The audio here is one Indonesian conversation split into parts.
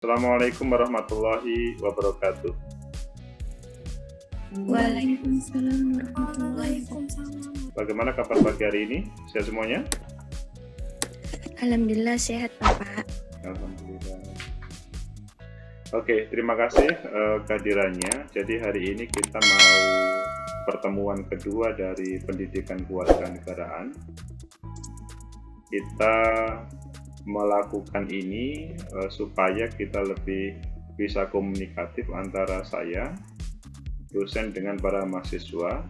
Assalamualaikum warahmatullahi wabarakatuh. Waalaikumsalam warahmatullahi wabarakatuh. Bagaimana kabar pagi hari ini? Sehat semuanya? Alhamdulillah sehat Bapak. Alhamdulillah. Oke, terima kasih kehadirannya. Jadi hari ini kita mau pertemuan kedua dari pendidikan kewarganegaraan. Kita melakukan ini supaya kita lebih bisa komunikatif antara saya, dosen dengan para mahasiswa,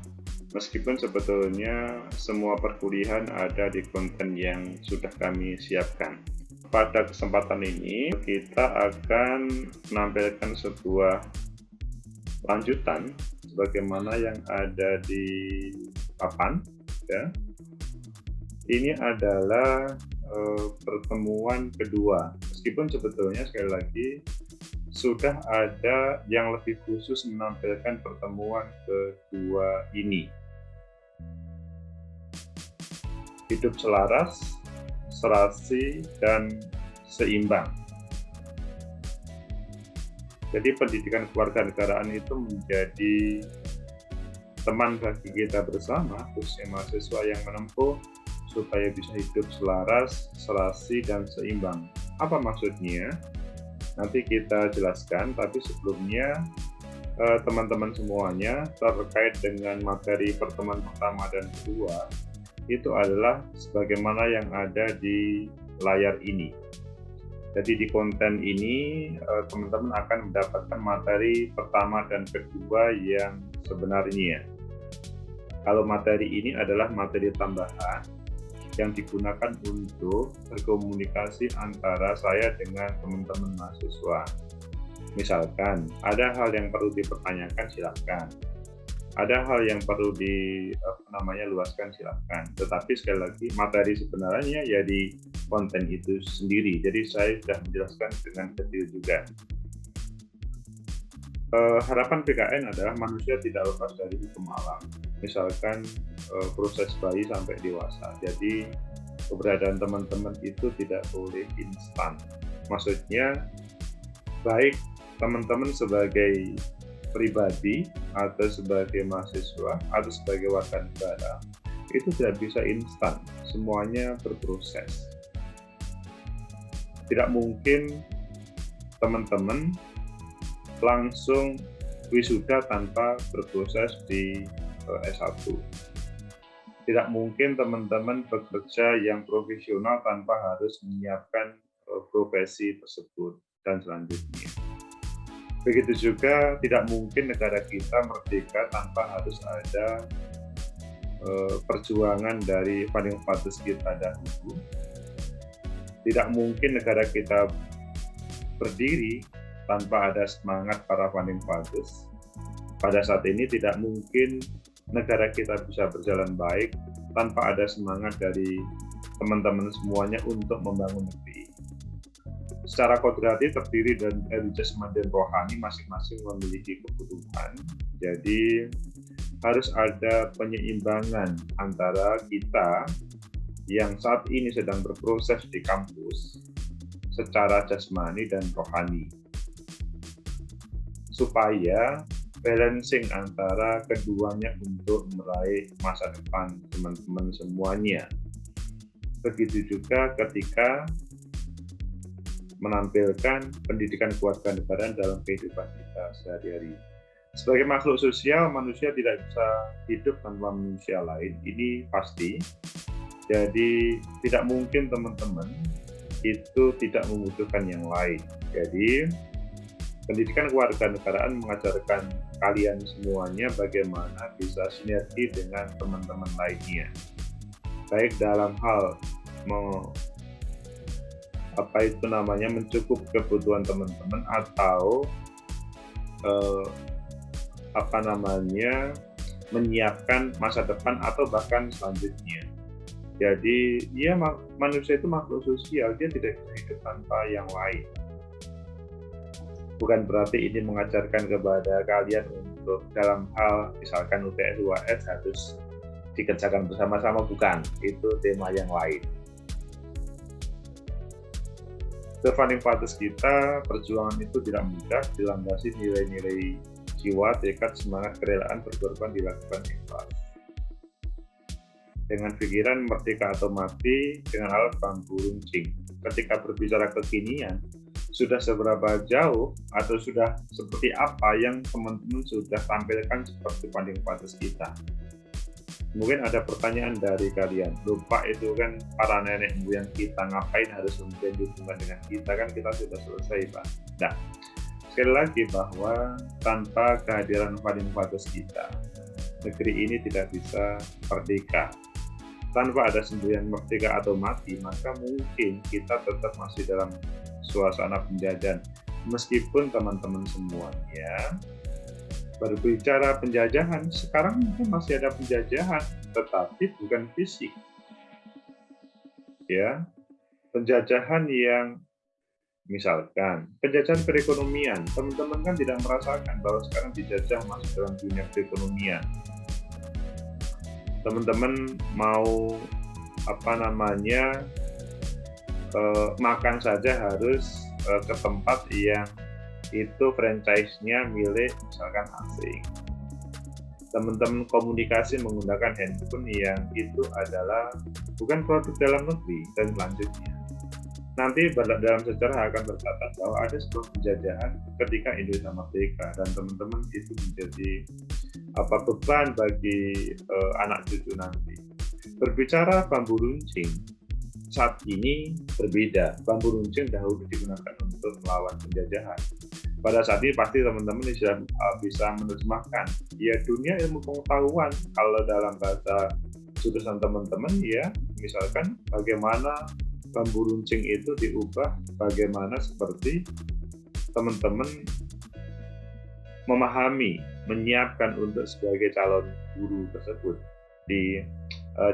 meskipun sebetulnya semua perkuliahan ada di konten yang sudah kami siapkan. Pada kesempatan ini kita akan menampilkan sebuah lanjutan sebagaimana yang ada di papan, ya. Ini adalah pertemuan kedua, meskipun sebetulnya sekali lagi sudah ada yang lebih khusus menampilkan pertemuan kedua ini. Hidup selaras, serasi, dan seimbang. Jadi pendidikan kewarganegaraan itu menjadi teman bagi kita bersama, khususnya mahasiswa yang menempuh supaya bisa hidup selaras, serasi, dan seimbang. Apa maksudnya? Nanti kita jelaskan, tapi sebelumnya teman-teman semuanya terkait dengan materi pertemuan pertama dan kedua itu adalah sebagaimana yang ada di layar ini. Jadi di konten ini teman-teman akan mendapatkan materi pertama dan kedua yang sebenarnya. Kalau materi ini adalah materi tambahan yang digunakan untuk berkomunikasi antara saya dengan teman-teman mahasiswa. Misalkan ada hal yang perlu dipertanyakan, silakan. Ada hal yang perlu luaskan, silakan. Tetapi sekali lagi materi sebenarnya ya di konten itu sendiri. Jadi saya sudah menjelaskan dengan detail juga. Harapan PKN adalah manusia tidak lepas dari hukum alam. Misalkan proses bayi sampai dewasa. Jadi keberadaan teman-teman itu tidak boleh instan. Maksudnya baik teman-teman sebagai pribadi atau sebagai mahasiswa atau sebagai warga negara itu tidak bisa instan. Semuanya berproses. Tidak mungkin teman-teman langsung wisuda tanpa berproses di S1. Tidak mungkin teman-teman bekerja yang profesional tanpa harus menyiapkan profesi tersebut dan selanjutnya. Begitu juga tidak mungkin negara kita merdeka tanpa harus ada perjuangan dari founding fathers kita dahulu. Tidak mungkin negara kita berdiri tanpa ada semangat para founding fathers. Pada saat ini tidak mungkin negara kita bisa berjalan baik tanpa ada semangat dari teman-teman semuanya untuk membangun negeri. Secara kodrati terdiri dari jasmani dan rohani, masing-masing memiliki kebutuhan. Jadi harus ada penyeimbangan antara kita yang saat ini sedang berproses di kampus secara jasmani dan rohani, supaya balancing antara keduanya untuk meraih masa depan teman-teman semuanya. Begitu juga ketika menampilkan pendidikan kewarganegaraan dalam kehidupan kita sehari-hari. Sebagai makhluk sosial, manusia tidak bisa hidup tanpa manusia lain, ini pasti. Jadi tidak mungkin teman-teman itu tidak membutuhkan yang lain. Jadi pendidikan kewarganegaraan mengajarkan kalian semuanya bagaimana bisa sinergi dengan teman-teman lainnya. Baik dalam hal mencukup kebutuhan teman-teman atau menyiapkan masa depan atau bahkan selanjutnya. Jadi ya manusia itu makhluk sosial, dia tidak bisa hidup tanpa yang lain. Bukan berarti ini mengajarkan kepada kalian untuk dalam hal misalkan UTS UAS harus dikerjakan bersama-sama, bukan. Itu tema yang lain. The founding fathers kita, perjuangan itu tidak mudah, dilandasi nilai-nilai jiwa, tekad, semangat, kerelaan, berkorban dilakukan ikhlas. Dengan pikiran merdeka atau mati, dengan alat bambu runcing. Ketika berbicara kekinian, sudah seberapa jauh atau sudah seperti apa yang teman-teman sudah tampilkan seperti founding fathers kita? Mungkin ada pertanyaan dari kalian, lupa itu kan para nenek moyang kita, ngapain harus mempunyai hubungan dengan kita, kan kita sudah selesai, Pak. Nah, sekali lagi bahwa tanpa kehadiran founding fathers kita, negeri ini tidak bisa merdeka. Tanpa ada semboyan merdeka atau mati, maka mungkin kita tetap masih dalam suasana penjajahan. Meskipun teman-teman semuanya berbicara penjajahan, sekarang mungkin masih ada penjajahan, tetapi bukan fisik. Ya, penjajahan yang misalkan penjajahan perekonomian, teman-teman kan tidak merasakan bahwa sekarang dijajah masuk dalam dunia perekonomian. Teman-teman mau makan saja harus ke tempat yang itu franchise-nya milik misalkan asing. Teman-teman komunikasi menggunakan handphone yang itu adalah bukan produk dalam negeri, dan selanjutnya. Nanti dalam sejarah akan tercatat bahwa ada sebuah penjajahan ketika Indonesia merdeka, dan teman-teman itu menjadi beban bagi anak cucu nanti. Berbicara bambu runcing, saat ini berbeda. Bambu runcing dahulu digunakan untuk melawan penjajahan. Pada saat ini pasti teman-teman sudah bisa menerjemahkan ya dunia ilmu pengetahuan. Kalau dalam bahasa jurusan teman-teman ya, misalkan bagaimana bambu runcing itu diubah, bagaimana seperti teman-teman memahami, menyiapkan untuk sebagai calon guru tersebut di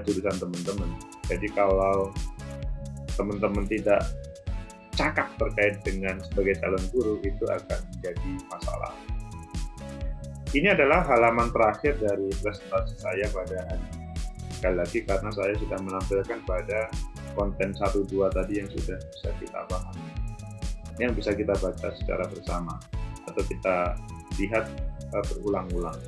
jurusan teman-teman. Jadi kalau teman-teman tidak cakap terkait dengan sebagai calon guru, itu akan menjadi masalah. Ini adalah halaman terakhir dari presentasi saya pada hari ini. Sekali lagi karena saya sudah menampilkan pada konten 1-2 tadi yang sudah bisa kita pahami, yang bisa kita baca secara bersama atau kita lihat berulang-ulang.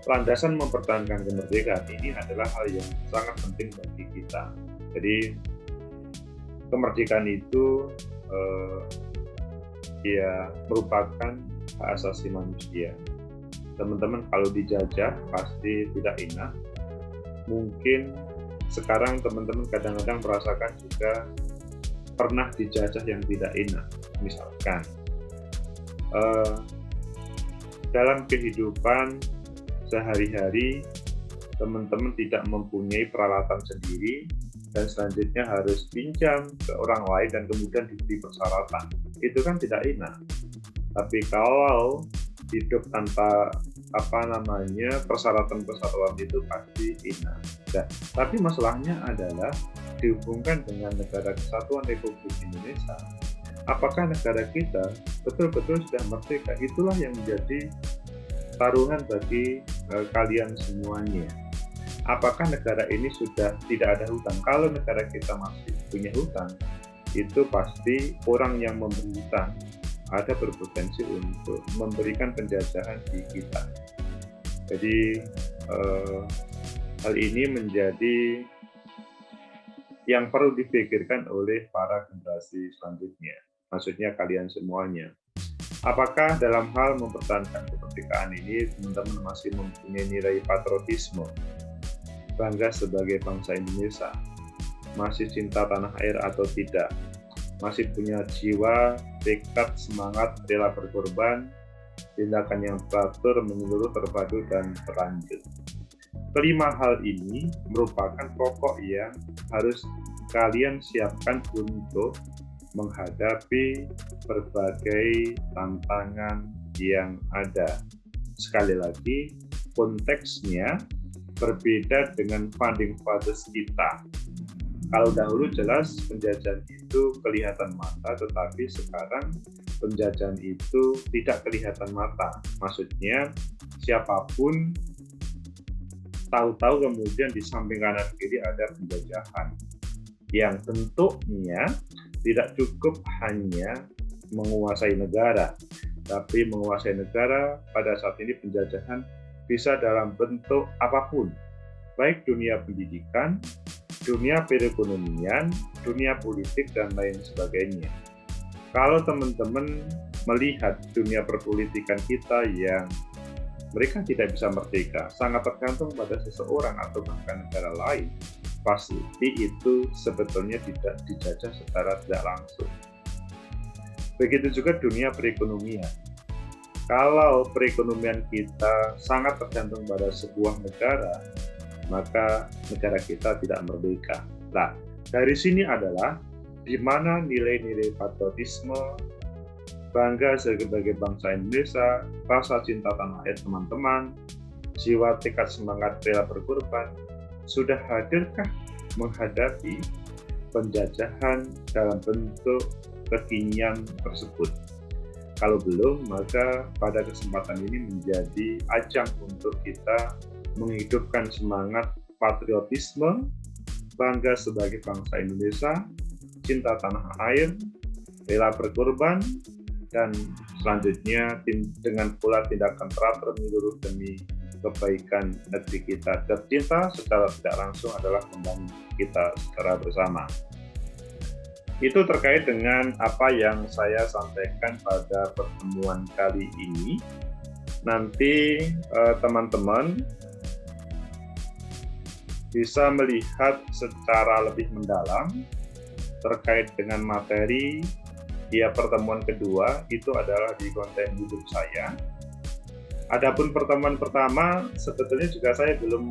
Landasan mempertahankan kemerdekaan ini adalah hal yang sangat penting bagi kita. Jadi kemerdekaan itu merupakan hak asasi manusia. Teman-teman kalau dijajah pasti tidak enak. Mungkin sekarang teman-teman kadang-kadang merasakan juga pernah dijajah yang tidak enak. Misalkan dalam kehidupan sehari-hari teman-teman tidak mempunyai peralatan sendiri dan selanjutnya harus pinjam ke orang lain dan kemudian diberi persyaratan. Itu kan tidak enak. Tapi kalau hidup tanpa persyaratan itu pasti enak. Nah, tapi masalahnya adalah dihubungkan dengan Negara Kesatuan Republik Indonesia. Apakah negara kita betul-betul sudah merdeka? Itulah yang menjadi taruhan bagi kalian semuanya. Apakah negara ini sudah tidak ada hutang? Kalau negara kita masih punya hutang, itu pasti orang yang memberi hutang ada berpotensi untuk memberikan penjajahan di kita. Jadi hal ini menjadi yang perlu dipikirkan oleh para generasi selanjutnya. Maksudnya kalian semuanya. Apakah dalam hal mempertahankan kemerdekaan ini teman-teman masih mempunyai nilai patriotisme, bangga sebagai bangsa Indonesia, masih cinta tanah air atau tidak, masih punya jiwa, tekad, semangat, rela berkorban, tindakan yang teratur, menyeluruh, terpadu, dan berlanjut. Kelima hal ini merupakan pokok yang harus kalian siapkan untuk menghadapi berbagai tantangan yang ada. Sekali lagi, konteksnya berbeda dengan founding fathers kita. Kalau dahulu jelas penjajahan itu kelihatan mata, tetapi sekarang penjajahan itu tidak kelihatan mata. Maksudnya siapapun tahu-tahu kemudian di samping kanan kiri ada penjajahan yang bentuknya tidak cukup hanya menguasai negara, tapi menguasai negara pada saat ini penjajahan bisa dalam bentuk apapun, baik dunia pendidikan, dunia perekonomian, dunia politik, dan lain sebagainya. Kalau teman-teman melihat dunia perpolitikan kita yang mereka tidak bisa merdeka, sangat tergantung pada seseorang atau bahkan negara lain, pasti itu sebetulnya tidak dijajah secara tidak langsung. Begitu juga dunia perekonomian. Kalau perekonomian kita sangat tergantung pada sebuah negara, maka negara kita tidak merdeka. Nah, dari sini adalah di mana nilai-nilai patriotisme, bangga sebagai bangsa Indonesia, rasa cinta tanah air teman-teman, jiwa tekad semangat rela berkorban, sudah hadirkah menghadapi penjajahan dalam bentuk kekinian tersebut? Kalau belum, maka pada kesempatan ini menjadi ajang untuk kita menghidupkan semangat patriotisme, bangga sebagai bangsa Indonesia, cinta tanah air, rela berkorban, dan selanjutnya dengan pula tindakan teratur menyeluruh demi kebaikan negeri kita tercinta secara tidak langsung adalah membangun kita secara bersama. Itu terkait dengan apa yang saya sampaikan pada pertemuan kali ini. Nanti teman-teman bisa melihat secara lebih mendalam terkait dengan materi pertemuan kedua itu adalah di konten YouTube saya. Adapun pertemuan pertama sebetulnya juga saya belum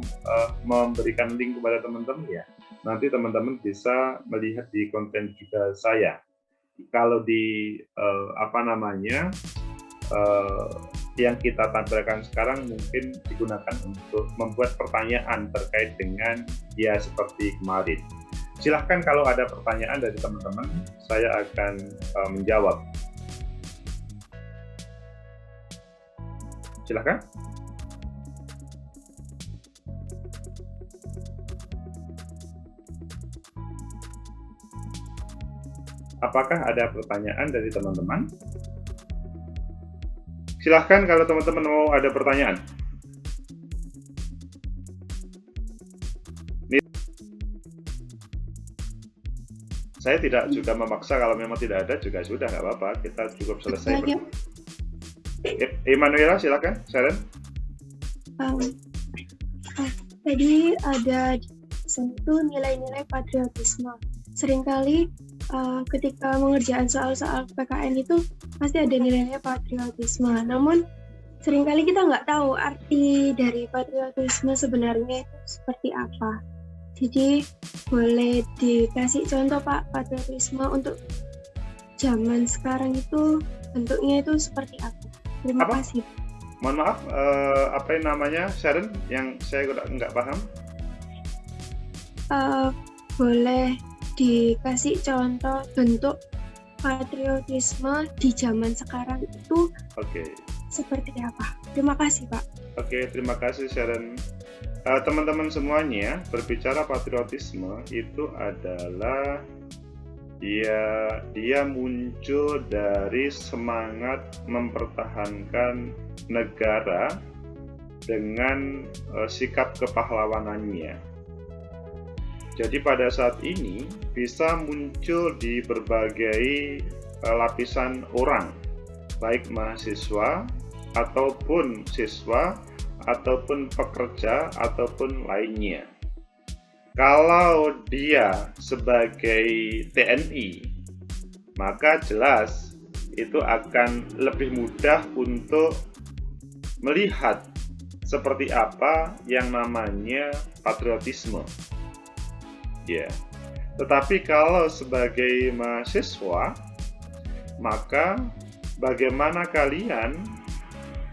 memberikan link kepada teman-teman ya. Nanti teman-teman bisa melihat di konten juga saya. Kalau di yang kita tampilkan sekarang mungkin digunakan untuk membuat pertanyaan terkait dengan seperti kemarin. Silahkan kalau ada pertanyaan dari teman-teman, saya akan menjawab. Silahkan. Apakah ada pertanyaan dari teman-teman? Silahkan kalau teman-teman mau ada pertanyaan. Saya tidak juga memaksa, kalau memang tidak ada juga sudah, nggak apa-apa, kita cukup selesai. Emanuela, silakan, Sharon. Tadi ada sentuh nilai-nilai patriotisme. Seringkali ketika mengerjakan soal-soal PKN itu pasti ada nilai-nilai patriotisme. Namun seringkali kita nggak tahu arti dari patriotisme sebenarnya itu seperti apa. Jadi boleh dikasih contoh Pak, patriotisme untuk zaman sekarang itu bentuknya itu seperti apa? Terima kasih. Mohon maaf, apa yang namanya Sharon yang saya nggak paham? Boleh dikasih contoh bentuk patriotisme di zaman sekarang itu seperti apa? Terima kasih Pak. Oke, terima kasih Sharon. Teman-teman semuanya, berbicara patriotisme itu adalah dia muncul dari semangat mempertahankan negara dengan sikap kepahlawanannya. Jadi pada saat ini bisa muncul di berbagai lapisan orang, baik mahasiswa ataupun siswa ataupun pekerja ataupun lainnya. Kalau dia sebagai TNI, maka jelas itu akan lebih mudah untuk melihat seperti apa yang namanya patriotisme. Ya. Tetapi kalau sebagai mahasiswa, maka bagaimana kalian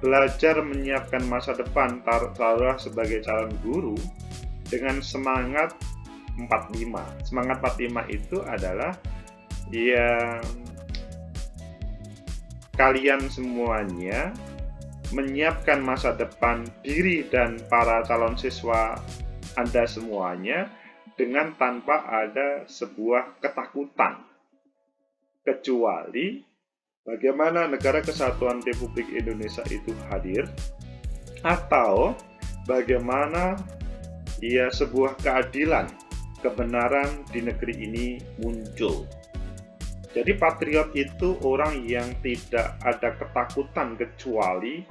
belajar menyiapkan masa depan taruhlah sebagai calon guru dengan semangat 45. Semangat 45 itu adalah kalian semuanya menyiapkan masa depan diri dan para calon siswa Anda semuanya dengan tanpa ada sebuah ketakutan. kecuali bagaimana Negara Kesatuan Republik Indonesia itu hadir, atau bagaimana sebuah keadilan, kebenaran di negeri ini muncul. Jadi patriot itu orang yang tidak ada ketakutan kecuali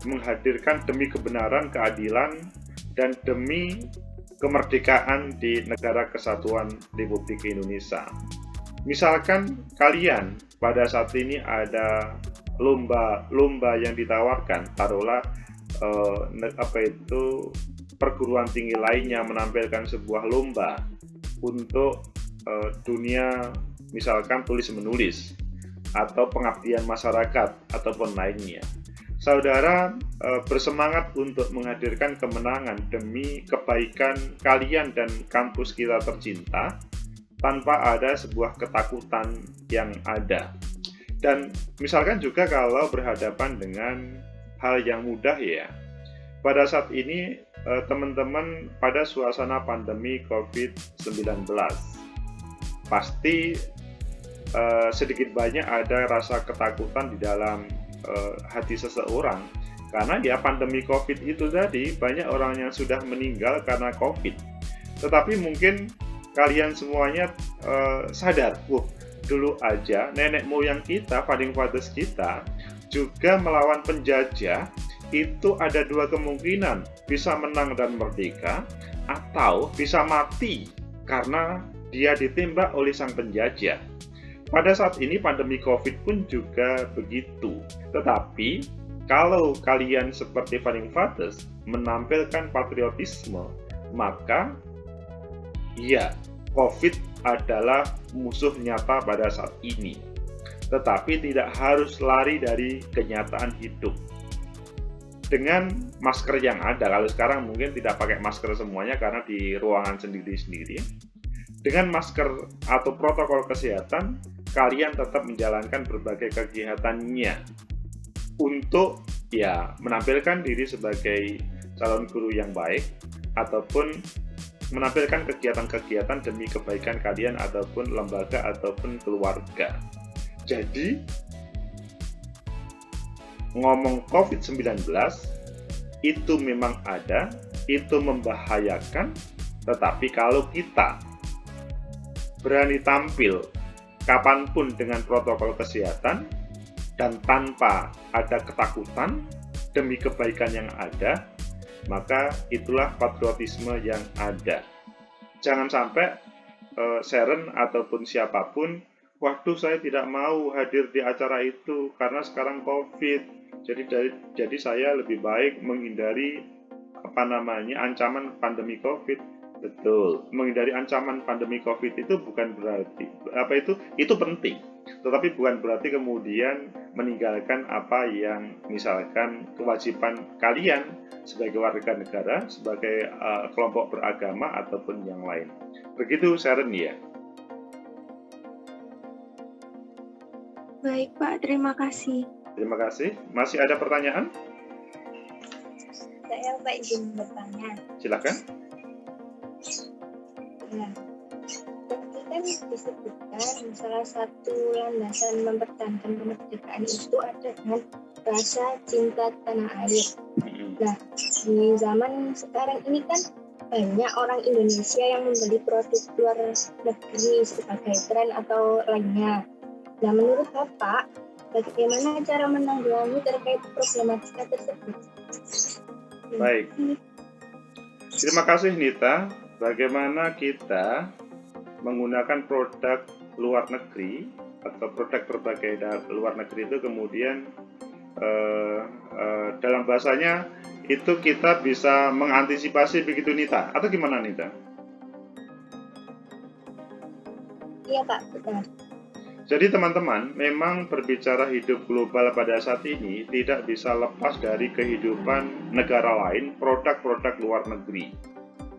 menghadirkan demi kebenaran, keadilan, dan demi kemerdekaan di Negara Kesatuan Republik Indonesia. Misalkan kalian pada saat ini ada lomba yang ditawarkan, taruhlah perguruan tinggi lainnya menampilkan sebuah lomba untuk dunia misalkan tulis menulis atau pengabdian masyarakat ataupun lainnya. Saudara bersemangat untuk menghadirkan kemenangan demi kebaikan kalian dan kampus kita tercinta tanpa ada sebuah ketakutan yang ada. Dan misalkan juga kalau berhadapan dengan hal yang mudah ya, pada saat ini teman-teman pada suasana pandemi COVID-19 pasti sedikit banyak ada rasa ketakutan di dalam hati seseorang, karena ya pandemi COVID itu tadi banyak orang yang sudah meninggal karena COVID. Tetapi mungkin kalian semuanya sadar, dulu aja nenek moyang kita, founding fathers kita juga melawan penjajah. Itu ada dua kemungkinan, bisa menang dan merdeka atau bisa mati karena dia ditembak oleh sang penjajah. Pada saat ini pandemi COVID pun juga begitu. Tetapi kalau kalian seperti founding fathers menampilkan patriotisme, maka ya, COVID adalah musuh nyata pada saat ini. Tetapi tidak harus lari dari kenyataan hidup. Dengan masker yang ada, kalau sekarang mungkin tidak pakai masker semuanya karena di ruangan sendiri-sendiri. Dengan masker atau protokol kesehatan, kalian tetap menjalankan berbagai kegiatannya untuk ya menampilkan diri sebagai calon guru yang baik ataupun menampilkan kegiatan-kegiatan demi kebaikan kalian ataupun lembaga ataupun keluarga. Jadi ngomong COVID-19 itu memang ada, itu membahayakan, tetapi kalau kita berani tampil kapanpun dengan protokol kesehatan dan tanpa ada ketakutan demi kebaikan yang ada, maka itulah patriotisme yang ada. Jangan sampai Sharon ataupun siapapun, waktu saya tidak mau hadir di acara itu karena sekarang COVID, jadi saya lebih baik menghindari ancaman pandemi COVID. Betul, menghindari ancaman pandemi COVID itu bukan berarti itu penting, tetapi bukan berarti kemudian meninggalkan apa yang misalkan kewajiban kalian sebagai warga negara, sebagai kelompok beragama ataupun yang lain. Begitu Sharon ya. Baik Pak, terima kasih. Terima kasih. Masih ada pertanyaan? Saya Pak izin bertanya. Silakan. Ya, tadi kan disebutkan salah satu landasan mempertahankan kemerdekaan itu adalah rasa cinta tanah air. Nah, di zaman sekarang ini kan banyak orang Indonesia yang membeli produk luar negeri sebagai tren atau lainnya. Nah, menurut Bapak, bagaimana cara menanggulangi terkait problematika tersebut? Baik. Terima kasih Nita. Bagaimana kita menggunakan produk luar negeri atau produk berbagai luar negeri itu kemudian dalam bahasanya itu kita bisa mengantisipasi begitu Nita, atau gimana Nita? Iya Pak, benar. Jadi teman-teman, memang berbicara hidup global pada saat ini tidak bisa lepas dari kehidupan negara lain, produk-produk luar negeri.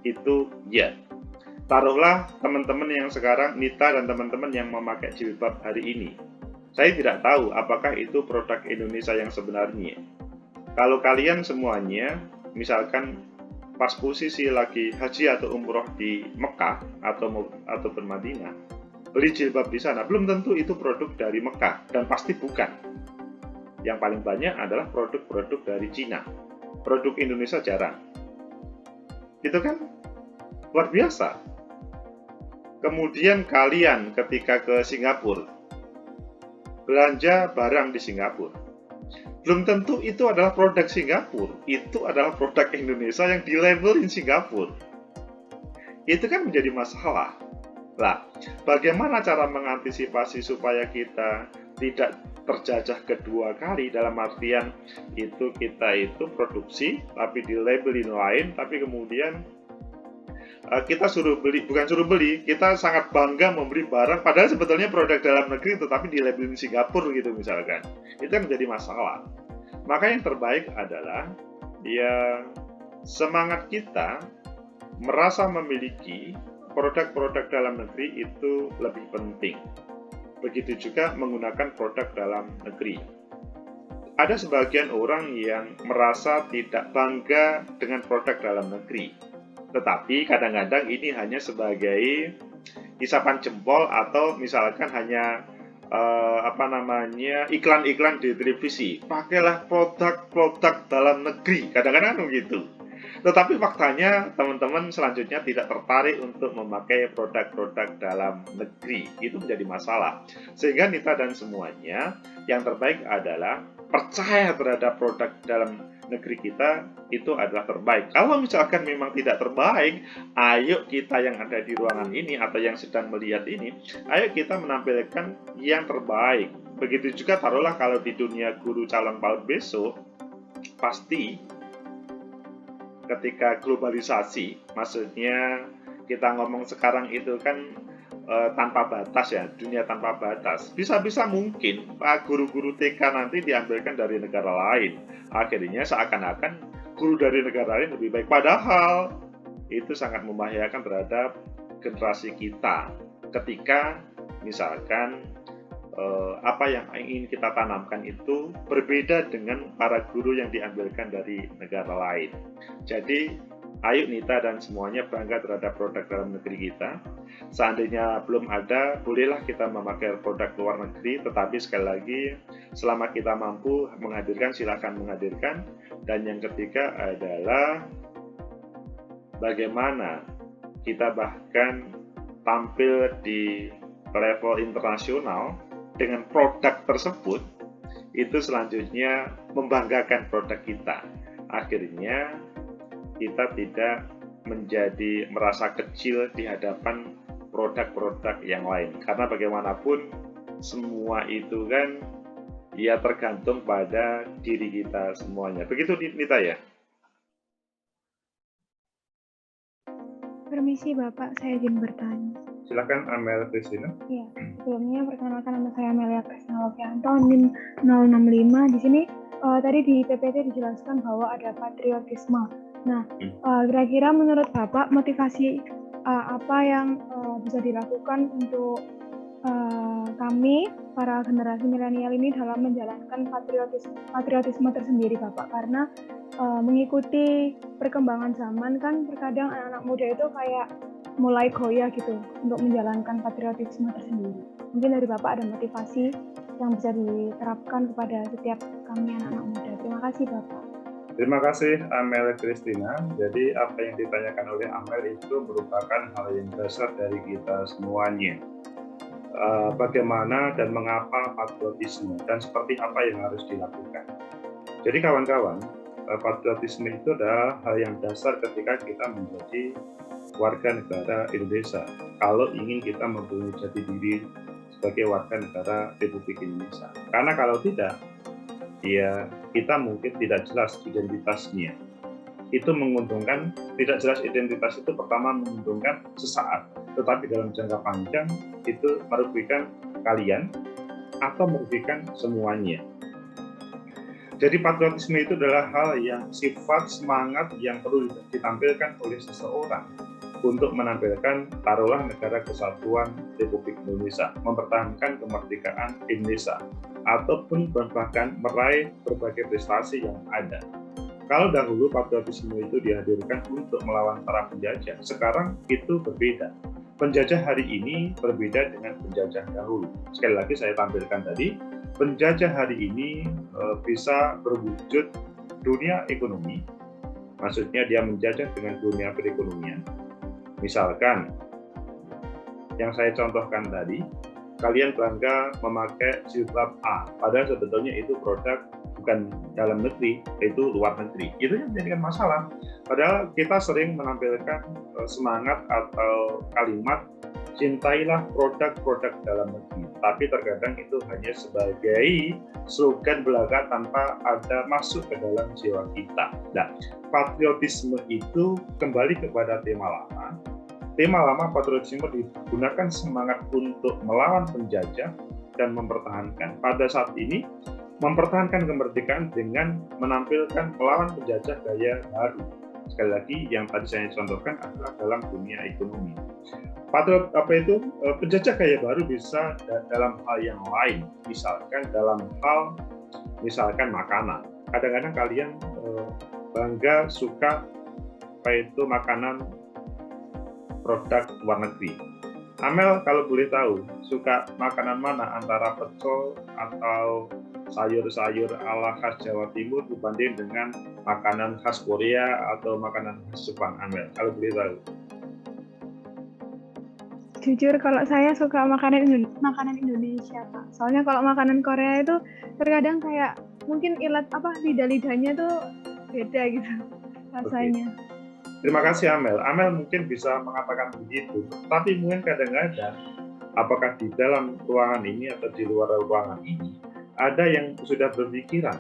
Itu ya. Taruhlah teman-teman yang sekarang, Nita dan teman-teman yang memakai jilbab hari ini. Saya tidak tahu apakah itu produk Indonesia yang sebenarnya. Kalau kalian semuanya, misalkan pas posisi lagi haji atau umroh di Mekah ataupun Madinah, beli jilbab di sana, belum tentu itu produk dari Mekah, dan pasti bukan. Yang paling banyak adalah produk-produk dari Cina. Produk Indonesia jarang. Itu kan luar biasa. Kemudian kalian ketika ke Singapura, belanja barang di Singapura, belum tentu itu adalah produk Singapura, itu adalah produk Indonesia yang dilabelin Singapura. Itu kan menjadi masalah. Nah, bagaimana cara mengantisipasi supaya kita tidak terjajah kedua kali, dalam artian itu kita itu produksi tapi dilabelin lain, tapi kemudian kita suruh beli, bukan suruh beli, kita sangat bangga membeli barang padahal sebetulnya produk dalam negeri tetapi dilabelin Singapura gitu misalkan. Itu yang menjadi masalah. Maka yang terbaik adalah ya semangat kita merasa memiliki produk-produk dalam negeri itu lebih penting. Begitu juga menggunakan produk dalam negeri. Ada sebagian orang yang merasa tidak bangga dengan produk dalam negeri. Tetapi kadang-kadang ini hanya sebagai isapan jempol atau misalkan hanya iklan-iklan di televisi. Pakailah produk-produk dalam negeri. Kadang-kadang begitu. Tetapi faktanya teman-teman selanjutnya tidak tertarik untuk memakai produk-produk dalam negeri. Itu menjadi masalah. Sehingga Nita dan semuanya yang terbaik adalah percaya terhadap produk dalam negeri kita itu adalah terbaik. Kalau misalkan memang tidak terbaik, ayo kita yang ada di ruangan ini atau yang sedang melihat ini, ayo kita menampilkan yang terbaik. Begitu juga taruhlah kalau di dunia guru calon PAUD besok, pasti ketika globalisasi, maksudnya kita ngomong sekarang itu kan tanpa batas ya, dunia tanpa batas. Bisa-bisa mungkin guru-guru TK nanti diambilkan dari negara lain. Akhirnya seakan-akan guru dari negara lain lebih baik. Padahal itu sangat membahayakan terhadap generasi kita. Ketika misalkan apa yang ingin kita tanamkan itu berbeda dengan para guru yang diambilkan dari negara lain. Jadi, ayo Nita dan semuanya bangga terhadap produk dalam negeri kita. Seandainya belum ada, bolehlah kita memakai produk luar negeri, tetapi sekali lagi, selama kita mampu menghadirkan, silakan menghadirkan. Dan yang ketiga adalah bagaimana kita bahkan tampil di level internasional dengan produk tersebut, itu selanjutnya membanggakan produk kita. Akhirnya kita tidak menjadi merasa kecil di hadapan produk-produk yang lain. Karena bagaimanapun semua itu kan ya tergantung pada diri kita semuanya. Begitu Nita ya? Permisi Bapak, saya izin bertanya. Silakan Amelia Kristina. Iya, sebelumnya perkenalkan nama saya Amelia Kristina Lovianto, NIM 065. Di sini tadi di PPT dijelaskan bahwa ada patriotisme. Nah, kira-kira menurut Bapak motivasi apa yang bisa dilakukan untuk kami para generasi milenial ini dalam menjalankan patriotisme tersendiri Bapak? Karena mengikuti perkembangan zaman kan terkadang anak-anak muda itu kayak mulai goyah gitu untuk menjalankan patriotisme tersendiri. Mungkin dari Bapak ada motivasi yang bisa diterapkan kepada setiap kami anak-anak muda. Terima kasih Bapak. Terima kasih Amelia Kristina. Jadi apa yang ditanyakan oleh Amel itu merupakan hal yang dasar dari kita semuanya. Bagaimana dan mengapa patriotisme dan seperti apa yang harus dilakukan. Jadi kawan-kawan, patriotisme itu adalah hal yang dasar ketika kita menjadi warga negara Indonesia. Kalau ingin kita mempunyai jati diri sebagai warga negara Republik Indonesia. Karena kalau tidak, ya kita mungkin tidak jelas identitasnya. Itu menguntungkan, tidak jelas identitas itu pertama menguntungkan sesaat, tetapi dalam jangka panjang itu merugikan kalian atau merugikan semuanya. Jadi patriotisme itu adalah hal yang sifat semangat yang perlu ditampilkan oleh seseorang untuk menampilkan taruhlah negara kesatuan Republik Indonesia, mempertahankan kemerdekaan Indonesia, ataupun bahkan meraih berbagai prestasi yang ada. Kalau dahulu patriotisme itu dihadirkan untuk melawan para penjajah, sekarang itu berbeda. penjajah hari ini berbeda dengan penjajah dahulu. Sekali lagi saya tampilkan tadi, penjajah hari ini bisa berwujud dunia ekonomi, maksudnya dia menjajah dengan dunia perekonomian. Misalkan, yang saya contohkan tadi, kalian bangga memakai jilbab A, padahal sebetulnya itu produk bukan dalam negeri, itu luar negeri. Itu yang menjadikan masalah. Padahal kita sering menampilkan semangat atau kalimat cintailah produk-produk dalam negeri. Tapi terkadang itu hanya sebagai slogan belaka tanpa ada masuk ke dalam jiwa kita. Nah, patriotisme itu kembali kepada tema lama. Tema lama patriotisme digunakan semangat untuk melawan penjajah dan mempertahankan. Pada saat ini, mempertahankan kemerdekaan dengan menampilkan melawan penjajah gaya baru. Sekali lagi, yang tadi saya contohkan adalah dalam dunia ekonomi. Penjajah gaya baru bisa dalam hal yang lain, misalkan dalam hal makanan. Kadang-kadang kalian bangga suka makanan produk luar negeri. Amel kalau boleh tahu, suka makanan mana antara pecel atau sayur-sayur ala khas Jawa Timur dibanding dengan makanan khas Korea atau makanan khas Jepang? Amel, kalau boleh tahu. Jujur kalau saya suka makanan Indonesia, Pak. Soalnya kalau makanan Korea itu terkadang kayak mungkin lidah-lidahnya tuh beda gitu rasanya. Okay. Terima kasih Amel. Amel mungkin bisa mengatakan begitu, tapi mungkin kadang-kadang apakah di dalam ruangan ini atau di luar ruangan ini ada yang sudah berpikiran,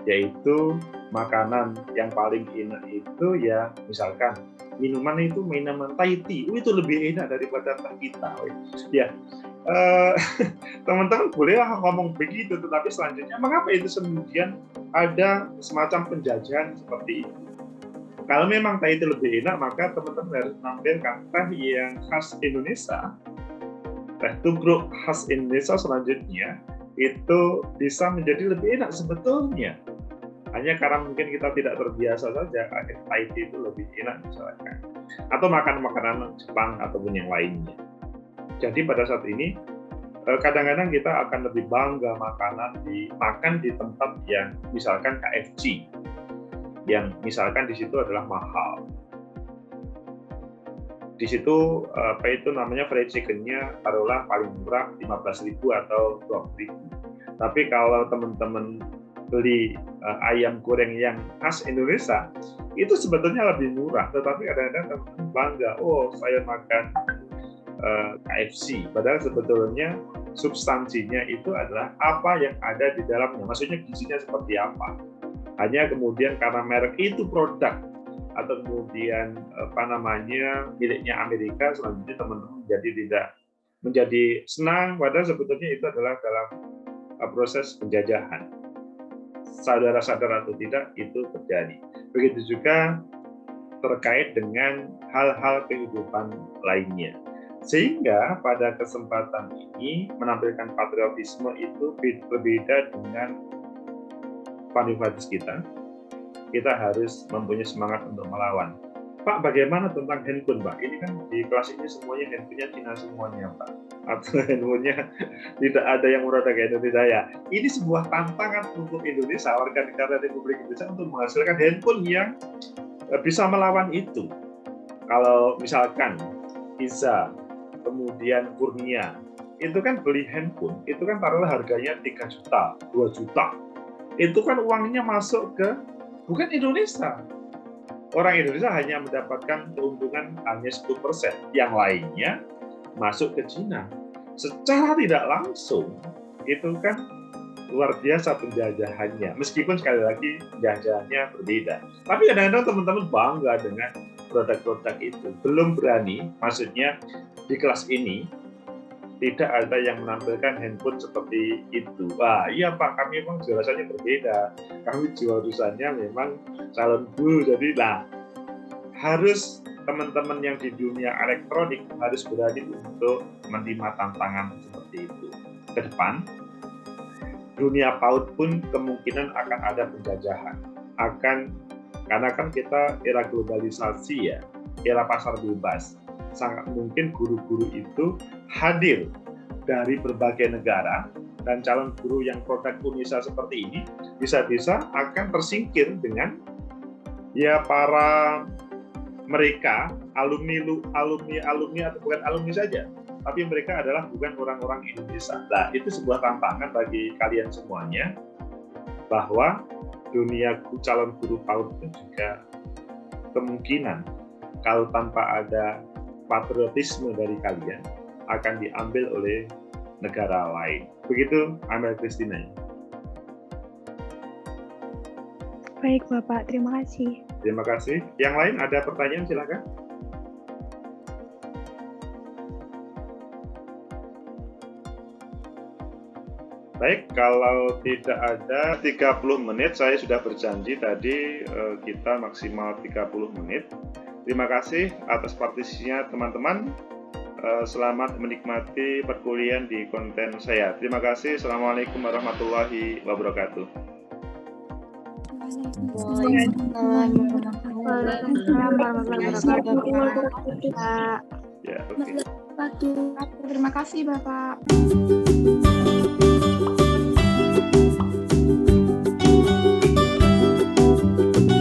yaitu makanan yang paling enak itu ya misalkan minuman Thai tea, itu lebih enak daripada teh kita. Ya, teman-teman boleh ngomong begitu, tetapi selanjutnya mengapa itu kemudian ada semacam penjajahan seperti itu? Kalau memang teh itu lebih enak, maka teman-teman harus menampilkan teh yang khas Indonesia, teh tubruk khas Indonesia selanjutnya itu bisa menjadi lebih enak sebetulnya. Hanya karena mungkin kita tidak terbiasa saja, Thai tea itu lebih enak misalkan. Atau makan makanan Jepang ataupun yang lainnya. Jadi pada saat ini, kadang-kadang kita akan lebih bangga makan di tempat yang misalkan KFC, yang misalkan di situ adalah mahal. Di situ fried chicken-nya taruhlah paling murah 15.000 atau 20.000. Tapi kalau teman-teman beli ayam goreng yang khas Indonesia, itu sebetulnya lebih murah. Tetapi kadang-kadang teman-teman bangga, saya makan KFC. Padahal sebetulnya substansinya itu adalah apa yang ada di dalamnya. Maksudnya gizinya seperti apa. Hanya kemudian karena merek itu produk atau kemudian miliknya Amerika, selanjutnya teman-teman tidak menjadi senang, padahal sebetulnya itu adalah dalam proses penjajahan. Sadar atau tidak itu terjadi. Begitu juga terkait dengan hal-hal kehidupan lainnya. Sehingga pada kesempatan ini menampilkan patriotisme itu berbeda dengan patriotis kita harus mempunyai semangat untuk melawan. Pak, bagaimana tentang handphone, Pak? Ini kan di kelas ini semuanya handphonenya Cina semuanya, Pak. Atau handphonenya tidak ada yang produk Indonesia. Ya, ini sebuah tantangan untuk Indonesia, warga negara Republik Indonesia untuk menghasilkan handphone yang bisa melawan itu. Kalau misalkan Iza, kemudian Kurnia, itu kan beli handphone, itu kan taruhlah harganya 3 juta, 2 juta. Itu kan uangnya masuk ke bukan Indonesia. Orang Indonesia hanya mendapatkan keuntungan hanya 10%. Yang lainnya masuk ke Cina. Secara tidak langsung, itu kan luar biasa penjajahannya. Meskipun sekali lagi penjajahannya berbeda. Tapi kadang-kadang teman-teman bangga dengan produk-produk itu. Belum berani, maksudnya di kelas ini, tidak ada yang menampilkan handphone seperti itu. Wah, iya Pak, kami memang jurusannya berbeda. Kami jurusannya memang calon guru. Jadi harus teman-teman yang di dunia elektronik harus berani untuk menerima tantangan seperti itu. Ke depan, dunia PAUD pun kemungkinan akan ada penjajahan. Karena kan kita era globalisasi ya, era pasar bebas. sangat mungkin guru-guru itu hadir dari berbagai negara, dan calon guru yang produk Unisa seperti ini bisa-bisa akan tersingkir dengan ya para mereka alumni atau bukan alumni saja, tapi mereka adalah bukan orang-orang Indonesia. Nah, itu sebuah tantangan bagi kalian semuanya, bahwa dunia calon guru PAUD itu juga kemungkinan kalau tanpa ada patriotisme dari kalian akan diambil oleh negara lain. Begitu, Amel Christina. Baik Bapak, terima kasih. Terima kasih. Yang lain ada pertanyaan, silakan. Baik, kalau tidak ada 30 menit, saya sudah berjanji tadi kita maksimal 30 menit. Terima kasih atas partisipasinya teman-teman. Selamat menikmati perkuliahan di konten saya. Terima kasih. Assalamualaikum warahmatullahi wabarakatuh. Waalaikumsalam. Ya, oke. Terima kasih Bapak.